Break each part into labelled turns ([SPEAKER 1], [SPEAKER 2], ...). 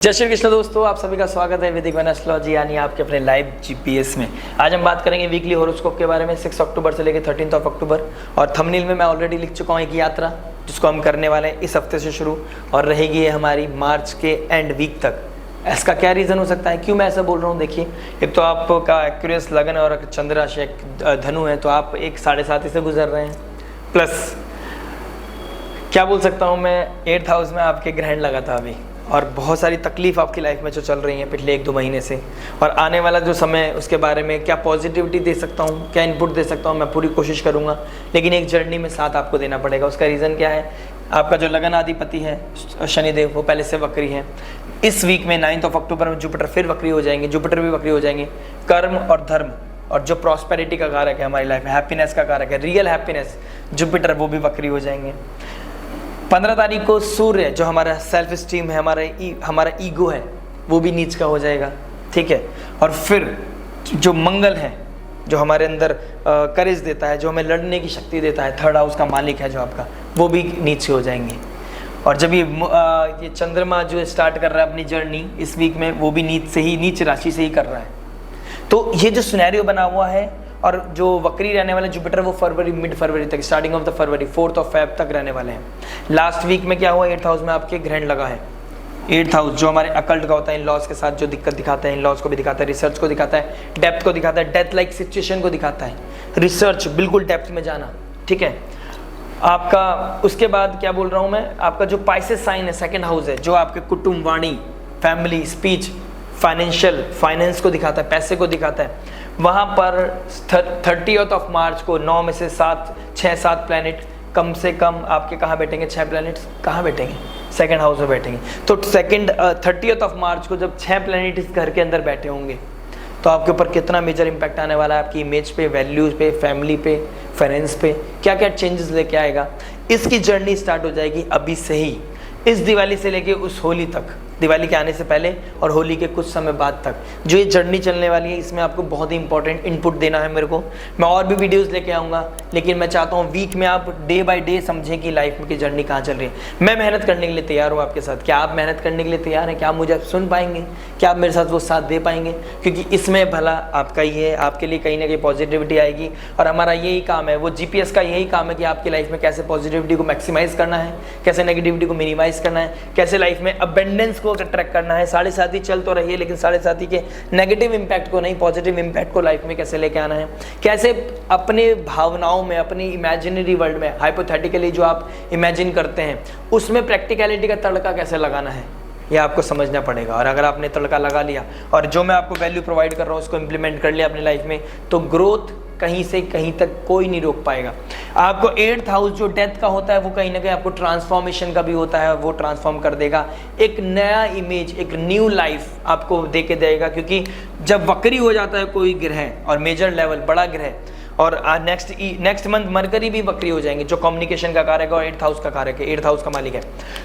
[SPEAKER 1] जय श्री कृष्ण दोस्तों, आप सभी का स्वागत है वैदिक वन एस्ट्रोलॉजी यानी आपके अपने लाइव जीपीएस में। आज हम बात करेंगे वीकली हॉरोस्कोप के बारे में 6 अक्टूबर से लेकर 13 अक्टूबर। और थंबनेल में मैं ऑलरेडी लिख चुका हूँ एक यात्रा जिसको हम करने वाले हैं इस हफ्ते से शुरू और रहेगी ये हमारी मार्च के एंड वीक तक। इसका क्या रीज़न हो सकता है, क्यों मैं ऐसा बोल रहा हूँ? देखिए, एक तो आपका एक्यूरियस लगन और चंद्र राशि धनु है, तो आप 1-7.5 से गुजर रहे हैं। प्लस क्या बोल सकता हूँ मैं, 8th हाउस में आपके ग्रहण लगा था अभी, और बहुत सारी तकलीफ आपकी लाइफ में जो चल रही हैं पिछले 1-2 महीने से, और आने वाला जो समय है उसके बारे में क्या पॉजिटिविटी दे सकता हूँ, क्या इनपुट दे सकता हूँ, मैं पूरी कोशिश करूँगा। लेकिन एक जर्नी में साथ आपको देना पड़ेगा। उसका रीज़न क्या है, आपका जो लगन अधिपति है शनिदेव, वो पहले से वक्री है। इस वीक में 9 अक्टूबर में जुपिटर फिर वक्री हो जाएंगे, जुपिटर भी वक्री हो जाएंगे। कर्म और धर्म और जो प्रॉस्पेरिटी का कारक है हमारी लाइफ में, हैप्पीनेस का कारक है, रियल हैप्पीनेस, जुपिटर, वो भी वक्री हो जाएंगे। 15 तारीख को सूर्य जो हमारा सेल्फ स्टीम है, हमारा ईगो है, वो भी नीच का हो जाएगा, ठीक है। और फिर जो मंगल है, जो हमारे अंदर करेज देता है, जो हमें लड़ने की शक्ति देता है, 3rd हाउस का मालिक है जो आपका, वो भी नीचे हो जाएंगे। और जब ये चंद्रमा जो स्टार्ट कर रहा है अपनी जर्नी इस वीक में, वो भी नीच राशि से ही कर रहा है। तो ये जो सिनेरियो बना हुआ है, और जो वक्री रहने वाले जुपिटर वो मिड फरवरी तक, starting of the February 4 Feb तक रहने वाले हैं। लास्ट वीक में क्या हुआ, 8th हाउस में आपके ग्रहण लगा है। 8th हाउस जो हमारे अकल्ट का होता है, इन लॉज के साथ जो दिक्कत दिखाता है, इन लॉज को भी दिखाता है, रिसर्च को दिखाता है, डेप्थ को दिखाता है, डेथ लाइक सिचुएशन को दिखाता है, रिसर्च बिल्कुल डेप्थ में जाना, ठीक है। आपका उसके बाद क्या बोल रहा हूँ मैं, आपका जो पाइसेस साइन है, 2nd हाउस है, जो आपके कुटुंब, वाणी, फैमिली, स्पीच, फाइनेंस को दिखाता है, पैसे को दिखाता है। वहाँ पर 30 मार्च को 9 में से 6-7 प्लैनेट कम से कम आपके कहाँ बैठेंगे, 6 प्लैनेट्स कहाँ बैठेंगे, 2nd हाउस में बैठेंगे। तो 30 मार्च को जब 6 प्लैनेट इस घर के अंदर बैठे होंगे, तो आपके ऊपर कितना मेजर इम्पैक्ट आने वाला है, आपकी इमेज पे, वैल्यूज पे, फैमिली पे, फाइनेंस पे, क्या क्या चेंजेस लेके आएगा। इसकी जर्नी स्टार्ट हो जाएगी अभी से ही, इस दिवाली से लेके उस होली तक, दिवाली के आने से पहले और होली के कुछ समय बाद तक जो ये जर्नी चलने वाली है, इसमें आपको बहुत ही इंपॉर्टेंट इनपुट देना है मेरे को। मैं और भी वीडियोस लेके आऊँगा, लेकिन मैं चाहता हूँ वीक में आप डे बाय डे समझें कि लाइफ में की जर्नी कहाँ चल रही है। मैं मेहनत करने के लिए तैयार हूँ आपके साथ। क्या आप मेहनत करने के लिए तैयार हैं? क्या आप मुझे सुन पाएंगे? क्या आप मेरे साथ वो साथ दे पाएंगे? क्योंकि इसमें भला आपका ही है, आपके लिए कहीं ना कहीं पॉजिटिविटी आएगी। और हमारा यही काम है, वो जीपीएस का यही काम है कि आपकी लाइफ में कैसे पॉजिटिविटी को मैक्सिमाइज करना है, कैसे नेगेटिविटी को मिनिमाइज करना है, कैसे लाइफ में अबेंडेंस को अट्रैक्ट करना है। 7.5 चल तो रही है, लेकिन 7.5 के नेगेटिव इंपैक्ट को नहीं, पॉजिटिव इंपैक्ट को लाइफ में कैसे लेके आना है, कैसे अपने भावनाओं में, अपनी इमेजिनरी वर्ल्ड में, हाइपोथेटिकली जो आप इमेजिन करते हैं, उसमें प्रैक्टिकलिटी का तड़का कैसे लगाना है, ये आपको समझना पड़ेगा। और अगर आपने तड़का लगा लिया और जो मैं आपको वैल्यू प्रोवाइड कर रहा हूँ उसको इम्प्लीमेंट कर लिया अपनी लाइफ में, तो ग्रोथ कहीं से कहीं तक कोई नहीं रोक पाएगा आपको। 8th हाउस जो डेथ का होता है, वो कहीं ना कहीं आपको ट्रांसफॉर्मेशन का भी होता है, वो ट्रांसफॉर्म कर देगा, एक नया इमेज, एक न्यू लाइफ आपको दे के देगा। क्योंकि जब वक्री हो जाता है कोई ग्रह और मेजर लेवल बड़ा ग्रह, और नेक्स्ट मंथ मरकरी भी वक्री हो जाएंगे, जो कम्युनिकेशन का कारक है और 8th हाउस का कारक है, 8th हाउस का मालिक है।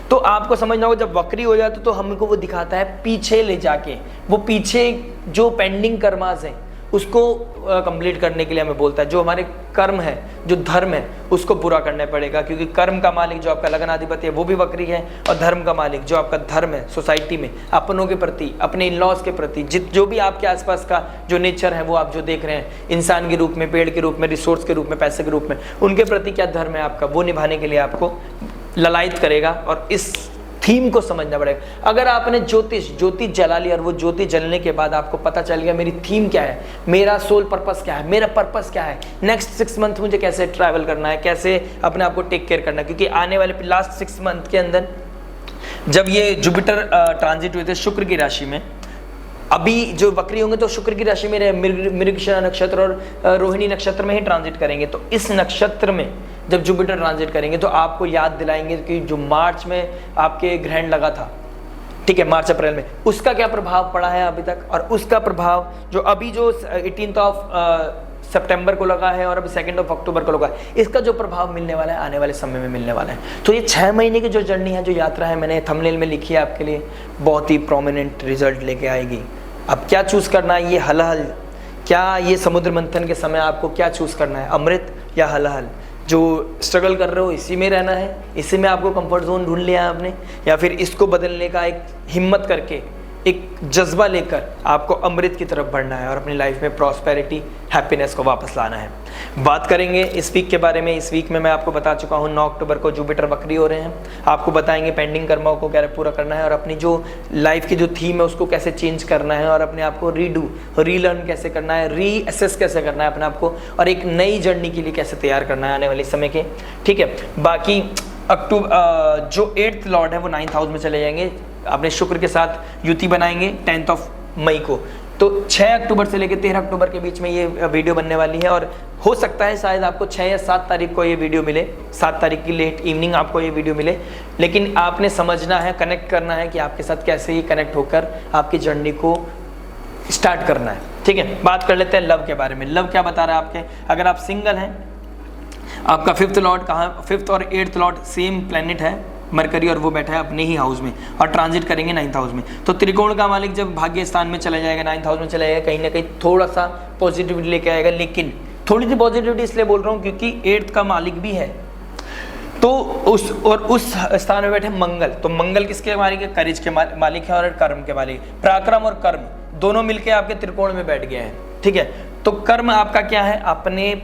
[SPEAKER 1] तो आपको समझना होगा, जब वक्री हो जाता है तो हमको वो दिखाता है पीछे ले जाके, वो पीछे जो पेंडिंग कर्मास हैं उसको कंप्लीट करने के लिए हमें बोलता है। जो हमारे कर्म है, जो धर्म है, उसको पूरा करना पड़ेगा। क्योंकि कर्म का मालिक जो आपका लगन अधिपति है वो भी वक्री है, और धर्म का मालिक जो आपका धर्म है, सोसाइटी में अपनों के प्रति, अपने इन लॉज के प्रति, जो भी आपके आसपास का जो नेचर है, वो आप जो देख रहे हैं इंसान के रूप में, पेड़ के रूप में, रिसोर्स के रूप में, पैसे के रूप में, उनके प्रति क्या धर्म है आपका, वो निभाने के लिए आपको ललायत करेगा। और इस थीम को समझना पड़ेगा। अगर आपने ज्योति जला ली और वो ज्योति जलने के बाद आपको पता चल गया मेरी थीम क्या है, मेरा सोल पर्पस क्या है, मेरा पर्पस क्या है, नेक्स्ट 6 मंथ मुझे कैसे ट्रैवल करना है, कैसे अपने आप को टेक केयर करना है। क्योंकि आने वाले लास्ट 6 मंथ के अंदर जब ये जुपिटर ट्रांजिट हुए थे शुक्र की राशि में, अभी जो वक्री होंगे तो शुक्र की राशि में मृगशिरा नक्षत्र और रोहिणी नक्षत्र में ही ट्रांजिट करेंगे। तो इस नक्षत्र में जब जुपिटर ट्रांजिट करेंगे तो आपको याद दिलाएंगे कि जो मार्च में आपके ग्रहण लगा था, ठीक है, मार्च अप्रैल में, उसका क्या प्रभाव पड़ा है अभी तक, और उसका प्रभाव जो अभी जो 18 सितंबर को लगा है और अभी 2 अक्टूबर को लगा है, इसका जो प्रभाव मिलने वाला है आने वाले समय में मिलने वाला है। तो ये 6 महीने की जो जर्नी है, जो यात्रा है, मैंने थंबनेल में लिखी है आपके लिए, बहुत ही प्रोमिनेंट रिजल्ट लेके आएगी। अब क्या चूज करना है, ये हलहल, क्या ये समुद्र मंथन के समय आपको क्या चूज करना है, अमृत या हलहल, जो स्ट्रगल कर रहे हो इसी में रहना है, इसी में आपको कंफर्ट जोन ढूंढ लिया है आपने, या फिर इसको बदलने का एक हिम्मत करके एक जज्बा लेकर आपको अमृत की तरफ बढ़ना है और अपनी लाइफ में प्रॉस्पेरिटी, हैप्पीनेस को वापस लाना है। बात करेंगे इस वीक के बारे में। इस वीक में मैं आपको बता चुका हूँ 9 अक्टूबर को जुपिटर वक्री हो रहे हैं। आपको बताएंगे पेंडिंग कर्मों को क्या पूरा करना है और अपनी जो लाइफ की जो थीम है उसको कैसे चेंज करना है और अपने आप को रीलर्न कैसे करना है, रीअसेस कैसे करना है अपने आप को, और एक नई जर्नी के लिए कैसे तैयार करना है आने वाले समय के। ठीक है, बाकी अक्टूबर जो 8th लॉर्ड है वो 9th हाउस में चले जाएंगे, अपने शुक्र के साथ युति बनाएंगे 10 मई को। तो 6 अक्टूबर से लेकर 13 अक्टूबर के बीच में ये वीडियो बनने वाली है और हो सकता है शायद आपको 6 या 7 तारीख को ये वीडियो मिले, 7 तारीख की लेट इवनिंग आपको ये वीडियो मिले। लेकिन आपने समझना है, कनेक्ट करना है कि आपके साथ कैसे ही कनेक्ट होकर आपकी जर्नी को स्टार्ट करना है। ठीक है, बात कर लेते हैं लव के बारे में। लव क्या बता रहा है आपके, अगर आप सिंगल हैं, आपका 5th लॉर्ड कहाँ, 5th और 8th लॉर्ड सेम प्लेनेट है मरकरी, और वो बैठा है अपने ही हाउस में और ट्रांजिट करेंगे 9th हाउस में। तो त्रिकोण का मालिक जब भाग्य स्थान में चला जाएगा, 9th हाउस में चला जाएगा, कहीं ना कहीं थोड़ा सा पॉजिटिविटी लेके आएगा। लेकिन थोड़ी सी पॉजिटिविटी इसलिए बोल रहा हूँ क्योंकि 8th का मालिक भी है, तो उस स्थान में बैठे मंगल। तो मंगल किसके मालिक है, करेज के मालिक है और कर्म के मालिक। पराक्रम और कर्म दोनों मिलके आपके त्रिकोण में बैठ गए हैं। ठीक है, तो कर्म आपका क्या है, अपने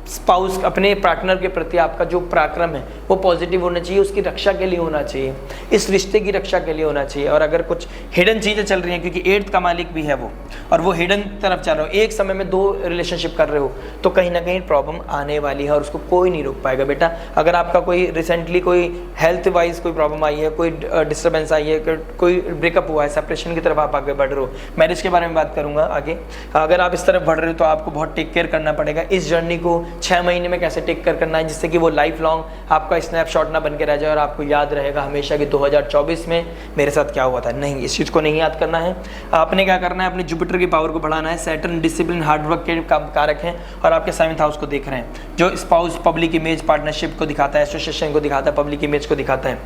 [SPEAKER 1] स्पाउस, अपने पार्टनर के प्रति आपका जो पराक्रम है वो पॉजिटिव होना चाहिए, उसकी रक्षा के लिए होना चाहिए, इस रिश्ते की रक्षा के लिए होना चाहिए। और अगर कुछ हिडन चीज़ें चल रही हैं, क्योंकि 8th का मालिक भी है वो, और वो हिडन तरफ चल रहे हो, एक समय में 2 रिलेशनशिप कर रहे हो, तो कहीं ना कहीं प्रॉब्लम आने वाली है और उसको कोई नहीं रोक पाएगा बेटा। अगर आपका कोई रिसेंटली कोई हेल्थ वाइज कोई प्रॉब्लम आई है, कोई डिस्टर्बेंस आई है, कोई ब्रेकअप हुआ है, सेपरेशन की तरफ आप आगे बढ़ रहे हो, मैरिज के बारे में बात करूंगा आगे, अगर आप इस तरफ बढ़ रहे हो तो आपको बहुत टेक केयर करना पड़ेगा। इस जर्नी को 6 महीने में कैसे टेक केयर करना है जिससे कि वो लाइफ लॉन्ग आपका स्नैपशॉट ना बन के रह जाए और आपको याद रहेगा हमेशा कि 2024 में मेरे साथ क्या हुआ था। नहीं, इस चीज़ को नहीं याद करना है। आपने क्या करना है, अपने जुपिटर की पावर को बढ़ाना है। सैटर्न डिसिप्लिन, हार्डवर्क के कारक हैं और आपके 7th हाउस को देख रहे हैं, जो स्पाउस, पब्लिक इमेज, पार्टनरशिप को दिखाता है, एसोसिएशन को दिखाता है, पब्लिक इमेज को दिखाता है।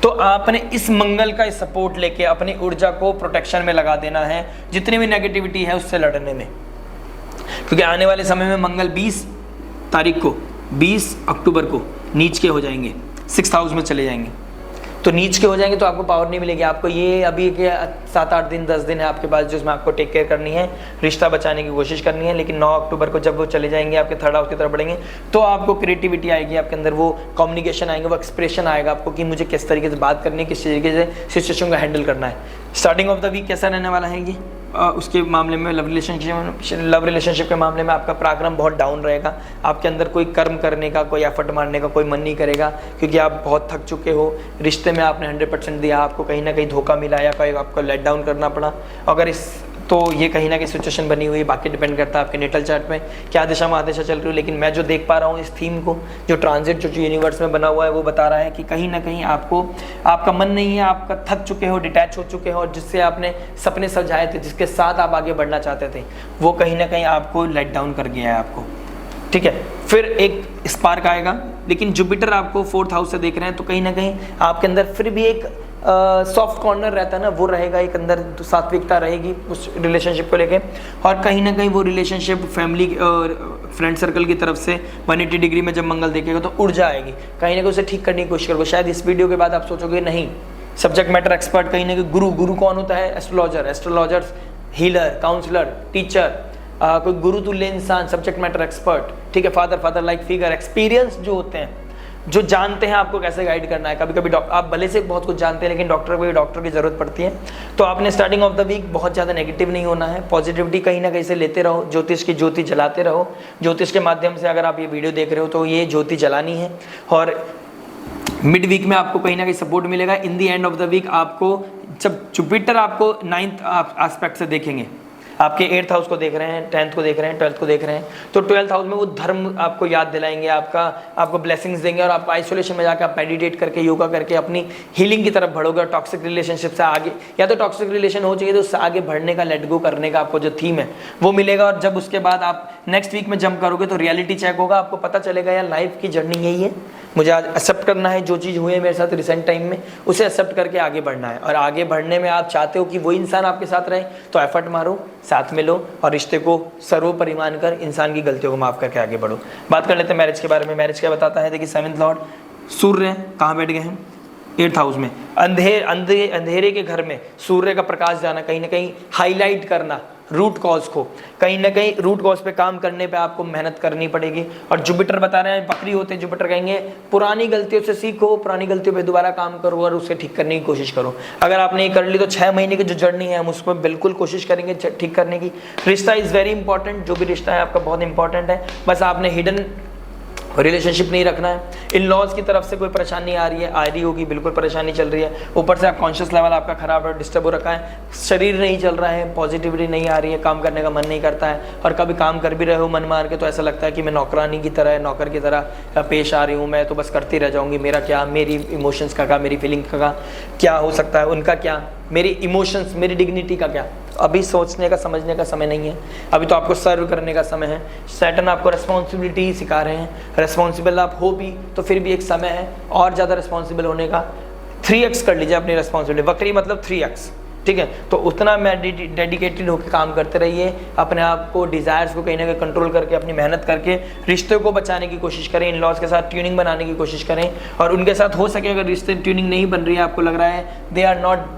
[SPEAKER 1] तो आपने इस मंगल का सपोर्ट लेके अपनी ऊर्जा को प्रोटेक्शन में लगा देना है, जितनी भी नेगेटिविटी है उससे लड़ने में, क्योंकि आने वाले समय में मंगल 20 अक्टूबर को नीच के हो जाएंगे, 6th हाउस में चले जाएंगे। तो नीच के हो जाएंगे तो आपको पावर नहीं मिलेगी। आपको ये अभी के 7-8 दिन 10 दिन है आपके पास जिसमें आपको टेक केयर करनी है, रिश्ता बचाने की कोशिश करनी है। लेकिन 9 अक्टूबर को जब वो चले जाएंगे, आपके 3rd हाउस की तरफ बढ़ेंगे, तो आपको क्रिएटिविटी आएगी, आपके अंदर वो कम्युनिकेशन आएंगे, वो एक्सप्रेशन आएगा आपको कि मुझे किस तरीके से बात करनी है, किस तरीके से सिचुएशन को हैंडल करना है। स्टार्टिंग ऑफ द वीक कैसा रहने वाला है ये, उसके मामले में लव रिलेशनशिप के मामले में आपका पराक्रम बहुत डाउन रहेगा। आपके अंदर कोई कर्म करने का, कोई एफर्ट मारने का कोई मन नहीं करेगा, क्योंकि आप बहुत थक चुके हो। रिश्ते में आपने 100% दिया, आपको कहीं ना कहीं धोखा मिला या कोई आपको लेट डाउन करना पड़ा। अगर तो ये कहीं ना कहीं सिचुएशन बनी हुई है। बाकी डिपेंड करता है आपके नेटल चार्ट में क्या दिशा में आदेशा चल रही हो। लेकिन मैं जो देख पा रहा हूँ इस थीम को, जो ट्रांजिट जो यूनिवर्स में बना हुआ है वो बता रहा है कि कहीं ना कहीं आपको, आपका मन नहीं है, आपका थक चुके हो, डिटैच हो चुके हो, और जिससे आपने सपने सजाए थे, जिसके साथ आप आगे बढ़ना चाहते थे, वो कहीं ना कहीं आपको लेट डाउन कर गया है आपको। ठीक है, फिर एक स्पार्क आएगा। लेकिन जुपिटर आपको 4th हाउस से देख रहे हैं, तो कहीं ना कहीं आपके अंदर फिर भी एक सॉफ्ट कॉर्नर रहता है ना, वो रहेगा, एक अंदर तो सात्विकता रहेगी उस रिलेशनशिप को लेके। और कहीं ना कहीं वो रिलेशनशिप फैमिली और फ्रेंड सर्कल की तरफ से 180 डिग्री में जब मंगल देखेगा तो ऊर्जा आएगी, कहीं ना कहीं उसे ठीक करने की कोशिश करोगे। शायद इस वीडियो के बाद आप सोचोगे नहीं, सब्जेक्ट मैटर एक्सपर्ट कहीं ना कहीं गुरु कौन होता है, एस्ट्रोलॉजर्स, हीलर, काउंसलर, टीचर, कोई गुरु तुल्य इंसान, सब्जेक्ट मैटर एक्सपर्ट। ठीक है, फादर लाइक फिगर, एक्सपीरियंस जो होते हैं, जो जानते हैं आपको कैसे गाइड करना है। कभी कभी आप भले से बहुत कुछ जानते हैं, लेकिन डॉक्टर की जरूरत पड़ती है। तो आपने स्टार्टिंग ऑफ द वीक बहुत ज़्यादा नेगेटिव नहीं होना है, पॉजिटिविटी कहीं ना कहीं से लेते रहो, ज्योतिष की ज्योति जलाते रहो। ज्योतिष के माध्यम से अगर आप ये वीडियो देख रहे हो तो ये ज्योति जलानी है। और मिड वीक में आपको कहीं ना कहीं सपोर्ट मिलेगा। इन दी एंड ऑफ द वीक आपको, जब जुपिटर आपको 9th एस्पेक्ट से देखेंगे, आपके 8th हाउस को देख रहे हैं, 10th को देख रहे हैं, 12th को देख रहे हैं, तो 12th हाउस में वो धर्म आपको याद दिलाएंगे, आपको ब्लेसिंग्स देंगे, और आप आइसोलेशन में जाकर आप मेडिटेट करके, योगा करके अपनी हीलिंग की तरफ बढ़ोगे। और टॉक्सिक रिलेशनशिप से आगे, या तो टॉक्सिक रिलेशन हो चाहिए तो उससे आगे बढ़ने का, लेट गो करने का आपको जो थीम है वो मिलेगा। और जब उसके बाद आप नेक्स्ट वीक में जंप करोगे तो रियलिटी चेक होगा, आपको पता चलेगा यार लाइफ की जर्नी यही है, मुझे आज एक्सेप्ट करना है जो चीज़ हुई है मेरे साथ रिसेंट टाइम में, उसे एक्सेप्ट करके आगे बढ़ना है। और आगे बढ़ने में आप चाहते हो कि वही इंसान आपके साथ रहे, तो एफर्ट मारो, साथ में लो और रिश्ते को सर्वोपरि मानकर इंसान की गलतियों को माफ़ करके आगे बढ़ो। बात कर लेते हैं मैरिज के बारे में। मैरिज क्या बताता है, देखिए 7th लॉर्ड सूर्य कहाँ बैठ गए हैं, 8th हाउस में। अंधेरे के घर में सूर्य का प्रकाश जाना, कहीं ना कहीं हाईलाइट करना रूट कॉज को, कहीं ना कहीं रूट कॉज पे काम करने पे आपको मेहनत करनी पड़ेगी। और जुपिटर बता रहे हैं बकरी होते हैं, जुपिटर कहेंगे पुरानी गलतियों से सीखो, पुरानी गलतियों पे दोबारा काम करो और उसे ठीक करने की कोशिश करो। अगर आपने ये कर ली तो 6 महीने की जो जर्नी है हम उसमें बिल्कुल कोशिश करेंगे ठीक करने की। रिश्ता इज़ वेरी इंपॉर्टेंट, जो भी रिश्ता है आपका बहुत इंपॉर्टेंट है, बस आपने हिडन रिलेशनशिप नहीं रखना है। इन लॉज की तरफ से कोई परेशानी आ रही होगी, बिल्कुल परेशानी चल रही है, ऊपर से आप कॉन्शियस लेवल आपका खराब है, डिस्टर्ब हो रखा है, शरीर नहीं चल रहा है, पॉजिटिविटी नहीं आ रही है, काम करने का मन नहीं करता है, और कभी काम कर भी रहे हो मन मार के तो ऐसा लगता है कि मैं नौकरानी की तरह, नौकर की तरह पेश आ रही हूँ, मैं तो बस करती रह जाऊँगी, मेरा क्या, मेरी इमोशंस का क्या, मेरी फीलिंग का क्या हो सकता है, उनका क्या, मेरी इमोशंस, मेरी डिग्निटी का क्या। अभी सोचने का समझने का समय नहीं है, अभी तो आपको सर्व करने का समय है। सैटर्न आपको रिस्पॉन्सिबिलिटी सिखा रहे हैं, रिस्पॉन्सिबल आप हो भी तो फिर भी एक समय है और ज़्यादा रिस्पॉन्सिबल होने का। 3x कर लीजिए अपनी रिस्पॉन्सिबिलिटी, वक्री मतलब 3x, ठीक है। तो उतना मैं डेडिकेटेड होकर काम करते रहिए, अपने आप को, डिज़ायर्स को कहीं ना कहीं कंट्रोल करके, अपनी मेहनत करके रिश्ते को बचाने की कोशिश करें, इन लॉज के साथ ट्यूनिंग बनाने की कोशिश करें। और उनके साथ हो सके अगर रिश्ते ट्यूनिंग नहीं बन रही है, आपको लग रहा है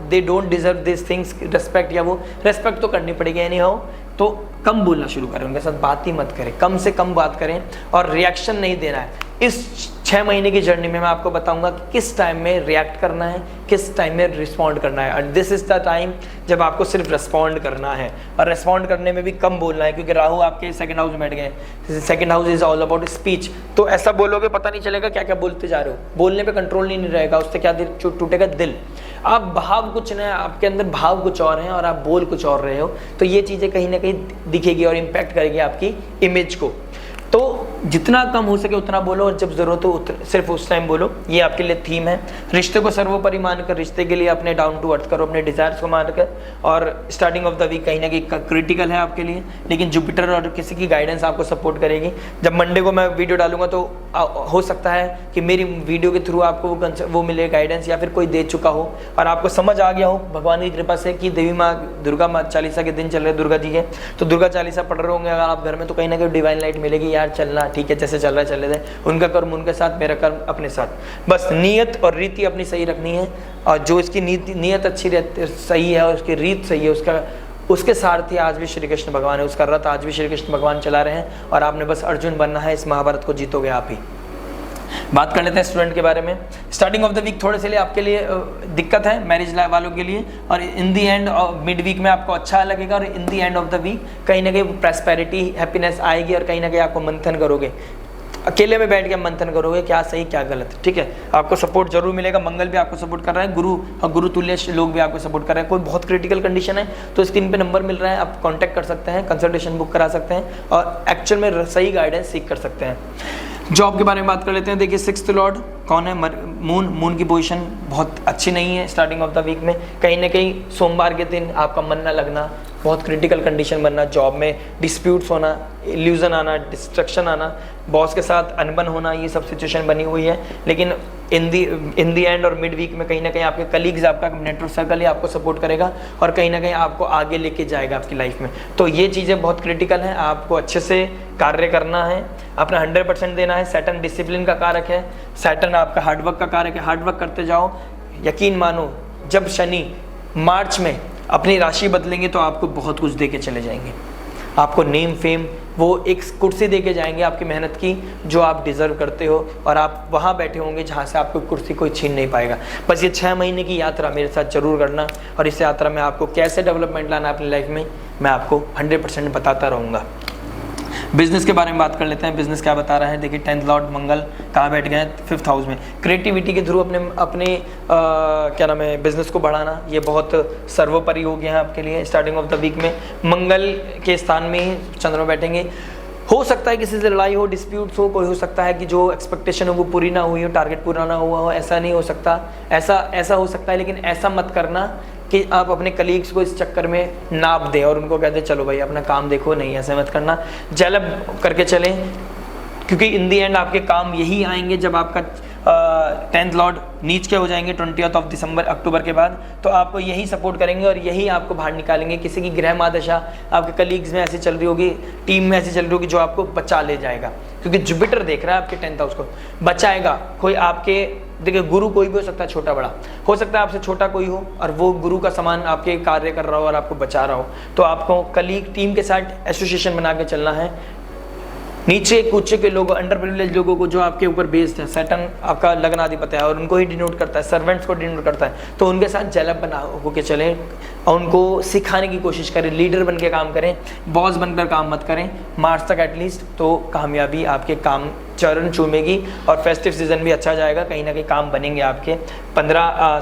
[SPEAKER 1] they don't deserve this things, respect, या वो रिस्पेक्ट तो करनी पड़ेगी एनी हाउ, तो कम बोलना शुरू करें, उनके साथ बात ही मत करें, कम से कम बात करें और रिएक्शन नहीं देना है। इस 6 महीने की जर्नी में मैं आपको बताऊंगा कि किस टाइम में रिएक्ट करना है, किस टाइम में रिस्पॉन्ड करना है। And this is the time जब आपको सिर्फ रिस्पॉन्ड करना है, और रिस्पॉन्ड करने में भी कम बोलना है, क्योंकि राहु आपके 2nd हाउस में बैठ गए। 2nd house is all about speech, तो ऐसा बोलोगे पता नहीं चलेगा क्या क्या बोलते जा रहे हो, बोलने पे कंट्रोल नहीं रहेगा, उससे क्या दिल टूटेगा, दिल। आप भाव कुछ नहीं, आपके अंदर भाव कुछ और हैं और आप बोल कुछ और रहे हो, तो ये चीज़ें कहीं ना कहीं दिखेगी और इम्पैक्ट करेगी आपकी इमेज को। तो जितना कम हो सके उतना बोलो, और जब जरूरत हो सिर्फ उस टाइम बोलो, ये आपके लिए थीम है। रिश्ते को सर्वोपरि मानकर, रिश्ते के लिए अपने डाउन टू अर्थ करो, अपने डिजायर्स को मानकर। और स्टार्टिंग ऑफ द वीक कहीं ना कहीं क्रिटिकल है आपके लिए, लेकिन जुपिटर और किसी की गाइडेंस आपको सपोर्ट करेगी। जब मंडे को मैं वीडियो डालूंगा तो हो सकता है कि मेरी वीडियो के थ्रू आपको वो मिले गाइडेंस, या फिर कोई दे चुका हो और आपको समझ आ गया हो भगवान की कृपा से कि देवी माँ दुर्गा माँ चालीसा के दिन चल रहे, दुर्गा जी के, तो दुर्गा चालीसा पढ़ रहे होंगे अगर आप घर में, तो कहीं ना कहीं डिवाइन लाइट मिलेगी, यार चलना ठीक है, जैसे चल रहा है चले जाए, उनका कर्म उनके साथ, मेरा कर्म अपने साथ। बस नीयत और रीति अपनी सही रखनी है, और जो इसकी नीयत अच्छी सही है और उसकी रीत सही है, उसके सारथी आज भी श्री कृष्ण भगवान है, उसका रथ आज भी श्री कृष्ण भगवान चला रहे हैं, और आपने बस अर्जुन बनना है, इस महाभारत को जीतोगे आप ही। बात कर लेते हैं स्टूडेंट के बारे में। स्टार्टिंग ऑफ द वीक थोड़े से लिए आपके लिए दिक्कत है मैरिज वालों के लिए, और इन दी एंड मिड वीक में आपको अच्छा लगेगा, और इन दी एंड ऑफ द वीक कहीं ना कहीं प्रॉस्पेरिटी, हैप्पीनेस आएगी, और कहीं ना कहीं आपको मंथन करोगे, अकेले में बैठ के मंथन करोगे क्या सही क्या गलत, ठीक है। आपको सपोर्ट जरूर मिलेगा, मंगल भी आपको सपोर्ट कर रहा है, गुरु और गुरु तुल्य लोग भी आपको सपोर्ट कर रहे हैं। कोई बहुत क्रिटिकल कंडीशन है तो स्क्रीन पे नंबर मिल रहा है, आप कांटेक्ट कर सकते हैं, कंसल्टेशन बुक करा सकते हैं, और एक्चुअल में सही गाइडेंस सीख कर सकते हैं। जॉब के बारे में बात कर लेते हैं। देखिए 6th लॉर्ड कौन है, मून की पोजीशन बहुत अच्छी नहीं है स्टार्टिंग ऑफ द वीक में। कहीं ना कहीं सोमवार के दिन आपका मन ना लगना, बहुत क्रिटिकल कंडीशन बनना, जॉब में डिस्प्यूट्स होना, इल्यूजन आना, डिस्ट्रक्शन आना, बॉस के साथ अनबन होना, ये सब सिचुएशन बनी हुई है। लेकिन इन दी एंड और मिड वीक में कहीं ना कहीं आपके कलीग्स, आपका नेटवर्क सर्कल ही आपको सपोर्ट करेगा, और कहीं ना कहीं आपको आगे लेके जाएगा आपकी लाइफ में। तो ये चीज़ें बहुत क्रिटिकल हैं, आपको अच्छे से कार्य करना है, अपना 100% देना है। सैटर्न डिसिप्लिन का कारक है, सैटर्न आपका हार्डवर्क का कारक है, हार्डवर्क करते जाओ। यकीन मानो जब शनि मार्च में अपनी राशि बदलेंगे तो आपको बहुत कुछ दे के चले जाएंगे, आपको नेम फेम, वो एक कुर्सी दे के जाएंगे आपकी मेहनत की जो आप डिज़र्व करते हो, और आप वहाँ बैठे होंगे जहाँ से आपको कुर्सी कोई छीन नहीं पाएगा। बस ये 6 महीने की यात्रा मेरे साथ जरूर करना, और इस यात्रा में आपको कैसे डेवलपमेंट लाना अपनी लाइफ में मैं आपको 100% बताता रहूँगा। बिजनेस के बारे में बात कर लेते हैं। बिजनेस क्या बता रहा है, देखिए 10th लॉर्ड मंगल कहाँ बैठ गए हैं, 5th हाउस में। क्रिएटिविटी के थ्रू अपने क्या नाम है बिजनेस को बढ़ाना, ये बहुत सर्वोपरि हो गया है आपके लिए। स्टार्टिंग ऑफ द वीक में मंगल के स्थान में ही चंद्रमा बैठेंगे। हो सकता है किसी से लड़ाई हो, डिस्प्यूट्स हो, कोई हो सकता है कि जो एक्सपेक्टेशन हो वो पूरी ना हुई हो, टारगेट पूरा ना हुआ हो, ऐसा नहीं हो सकता, ऐसा हो सकता है, लेकिन ऐसा मत करना कि आप अपने कलीग्स को इस चक्कर में नाप दें और उनको कहते चलो भाई अपना काम देखो, नहीं ऐसे मत करना, जेलब करके चलें, क्योंकि इन दी एंड आपके काम यही आएंगे जब आपका 10th लॉर्ड नीच के हो जाएंगे 20 अक्टूबर के बाद, तो आपको यही सपोर्ट करेंगे और यही आपको बाहर निकालेंगे। किसी की ग्रह महादशा आपके कलीग्स में ऐसी चल रही होगी, टीम में ऐसी चल रही होगी जो आपको बचा ले जाएगा, क्योंकि जुपिटर देख रहा है आपके 10th हाउस को, बचाएगा। कोई आपके, देखिए गुरु कोई भी हो सकता है, छोटा बड़ा हो सकता है, आपसे छोटा कोई हो और वो गुरु का समान आपके कार्य कर रहा हो और आपको बचा रहा हो, तो आपको कलीग टीम के साथ एसोसिएशन बना के चलना है। नीचे कूचे के लोगों, अंडर प्रिविलेज लोगों को जो आपके ऊपर बेस्ड है, सैटर्न आपका लग्नाधिपति है और उनको ही डिनोट करता है, सर्वेंट्स को डिनोट करता है, तो उनके साथ जेलब बना होकर चलें और उनको सिखाने की कोशिश करें, लीडर बन के काम करें, बॉस बनकर काम मत करें मार्च तक एटलीस्ट, तो कामयाबी आपके काम चरण चूमेगी और फेस्टिव सीजन भी अच्छा जाएगा, कहीं ना कहीं काम बनेंगे आपके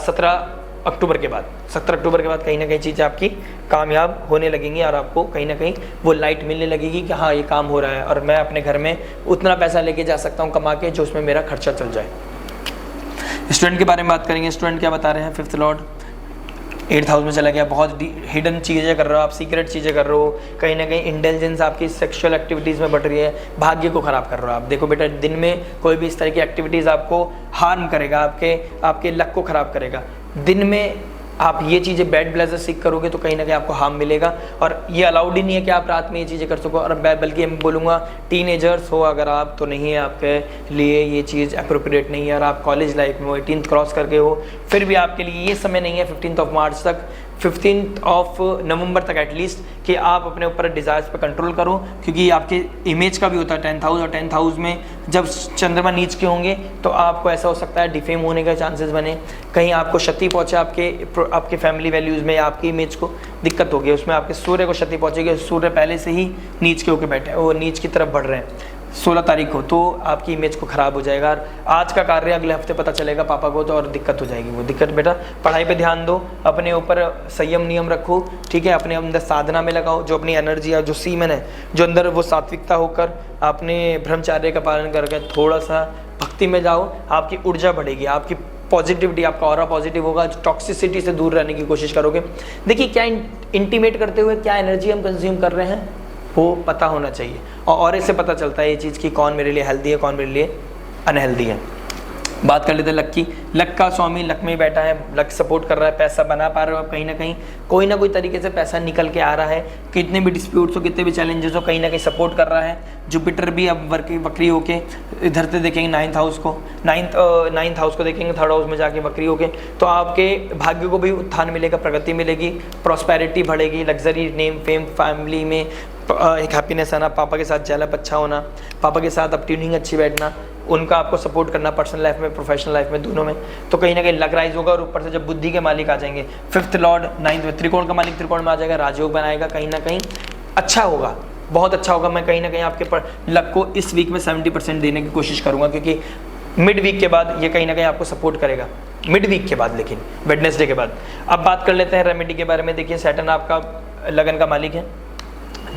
[SPEAKER 1] 17 अक्टूबर के बाद। 17 अक्टूबर के बाद कहीं ना कहीं चीज़ें आपकी कामयाब होने लगेंगी और आपको कहीं ना कहीं वो लाइट मिलने लगेगी कि हाँ ये काम हो रहा है और मैं अपने घर में उतना पैसा लेके जा सकता हूँ कमा के जो उसमें मेरा खर्चा चल जाए। स्टूडेंट के बारे में बात करेंगे। स्टूडेंट क्या बता रहे हैं, 5th लॉर्ड 8th हाउस में चला गया, बहुत हिडन चीज़ें कर रहे हो आप, सीक्रेट चीज़ें कर रहे हो, कहीं ना कहीं इंटेलिजेंस आपकी सेक्सुअल एक्टिविटीज़ में बढ़ रही है, भाग्य को ख़राब कर रहे हो आप। देखो बेटा, दिन में कोई भी इस तरह की एक्टिविटीज़ आपको हार्म करेगा, आपके लक को ख़राब करेगा। दिन में आप ये चीज़ें बैड ब्लेजर सीख करोगे तो कहीं ना कहीं आपको हार्म मिलेगा और ये अलाउड ही नहीं है कि आप रात में ये चीज़ें कर सको। और बल्कि मैं बोलूँगा टीनेजर्स हो अगर आप, तो नहीं है आपके लिए ये चीज़ अप्रोप्रिएट नहीं है। और आप कॉलेज लाइफ में 18th क्रॉस करके हो, फिर भी आपके लिए ये समय नहीं है 15th मार्च तक, 15th नवंबर तक एटलीस्ट, कि आप अपने ऊपर डिज़ायर्स पे कंट्रोल करो, क्योंकि आपके इमेज का भी होता है 10th हाउस, और 10th हाउस में जब चंद्रमा नीच के होंगे तो आपको ऐसा हो सकता है डिफेम होने का चांसेस बने, कहीं आपको क्षति पहुंचे आपके फैमिली वैल्यूज़ में, या आपकी इमेज को दिक्कत होगी, उसमें आपके सूर्य को क्षति पहुंचेगी। सूर्य पहले से ही नीच के होकर बैठे हैं, वो नीच की तरफ बढ़ रहे हैं 16 तारीख को, तो आपकी इमेज को ख़राब हो जाएगा। और आज का कार्य अगले हफ्ते पता चलेगा पापा को, तो और दिक्कत हो जाएगी। वो दिक्कत बेटा, पढ़ाई पे ध्यान दो, अपने ऊपर संयम नियम रखो, ठीक है, अपने अंदर साधना में लगाओ, जो अपनी एनर्जी है, जो सीमन है, जो अंदर वो सात्विकता होकर अपने ब्रह्मचार्य का पालन करके थोड़ा सा भक्ति में जाओ, आपकी ऊर्जा बढ़ेगी, आपकी पॉजिटिविटी, आपका ऑरा पॉजिटिव होगा, टॉक्सिसिटी से दूर रहने की कोशिश करोगे। देखिए, क्या इंटीमेट करते हुए क्या एनर्जी हम कंज्यूम कर रहे हैं वो पता होना चाहिए, और ऑरे से पता चलता है ये चीज़ कि कौन मेरे लिए हेल्दी है, कौन मेरे लिए अनहेल्दी है। बात कर लेते हैं लक की। लक का स्वामी लक में ही बैठा है, लक सपोर्ट कर रहा है, पैसा बना पा रहे हो, कहीं ना कहीं कोई ना कोई तरीके से पैसा निकल के आ रहा है, कितने भी डिस्प्यूट्स हो, कितने भी चैलेंजेस हो, कहीं ना कहीं सपोर्ट कर रहा है। जुपिटर भी अब वक्री होके, इधर से देखेंगे 9th हाउस को, 9th हाउस को देखेंगे 3rd हाउस में जाके वक्री होके, तो आपके भाग्य को भी उत्थान मिलेगा, प्रगति मिलेगी, प्रॉस्पेरिटी बढ़ेगी, लग्जरी, नेम फेम, फैमिली में एक हैप्पीनेस आना, पापा के साथ जेलप अच्छा होना, पापा के साथ अब ट्यूनिंग अच्छी बैठना, उनका आपको सपोर्ट करना पर्सनल लाइफ में, प्रोफेशनल लाइफ में, दोनों में, तो कहीं ना कहीं लक राइज होगा। और ऊपर से जब बुद्धि के मालिक आ जाएंगे, 5th लॉर्ड 9th में, त्रिकोण का मालिक त्रिकोण में आ जाएगा, राजयोग बनाएगा, कहीं ना कहीं अच्छा होगा, बहुत अच्छा होगा। मैं कहीं ना कहीं आपके लक को इस वीक में 70% देने की कोशिश करूँगा, क्योंकि मिड वीक के बाद ये कहीं ना कहीं आपको सपोर्ट करेगा, मिड वीक के बाद, लेकिन वेडनेसडे के बाद। अब बात कर लेते हैं रेमेडी के बारे में। देखिए, सैटर्न आपका लगन का मालिक है,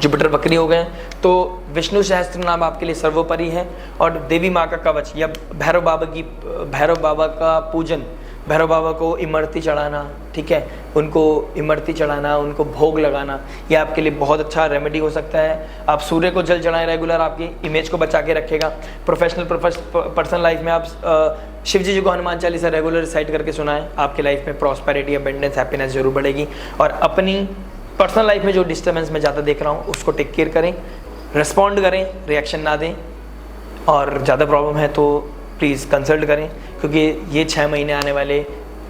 [SPEAKER 1] जुपिटर वक्री हो गए, तो विष्णु सहस्त्र नाम आपके लिए सर्वोपरि है, और देवी माँ का कवच या भैरव बाबा का पूजन, भैरव बाबा को इमरती चढ़ाना, ठीक है, उनको इमरती चढ़ाना, उनको भोग लगाना, ये आपके लिए बहुत अच्छा रेमेडी हो सकता है। आप सूर्य को जल चढ़ाएं रेगुलर, आपकी इमेज को बचा के रखेगा। पर्सनल लाइफ में आप शिव जी को हनुमान चालीसा रेगुलर रिसाइट करके सुनाएं, आपकी लाइफ में प्रॉस्पेरिटी, अबंडेंस, हैप्पीनेस जरूर बढ़ेगी। और अपनी पर्सनल लाइफ में जो डिस्टर्बेंस मैं ज़्यादा देख रहा हूँ उसको टेक केयर करें, रिस्पॉन्ड करें, रिएक्शन ना दें, और ज़्यादा प्रॉब्लम है तो प्लीज़ कंसल्ट करें, क्योंकि ये 6 महीने आने वाले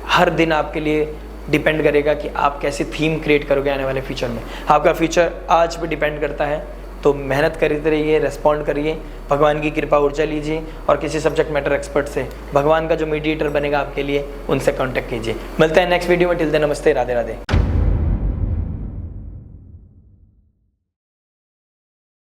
[SPEAKER 1] हर दिन आपके लिए डिपेंड करेगा कि आप कैसे थीम क्रिएट करोगे आने वाले फ्यूचर में। आपका फ्यूचर आज पे डिपेंड करता है, तो मेहनत करते रहिए, रेस्पॉन्ड करिए, भगवान की कृपा ऊर्जा लीजिए, और किसी सब्जेक्ट मैटर एक्सपर्ट से, भगवान का जो मीडिएटर बनेगा आपके लिए, उनसे कॉन्टैक्ट कीजिए। मिलते हैं नेक्स्ट वीडियो में। टिल देन नमस्ते, राधे राधे।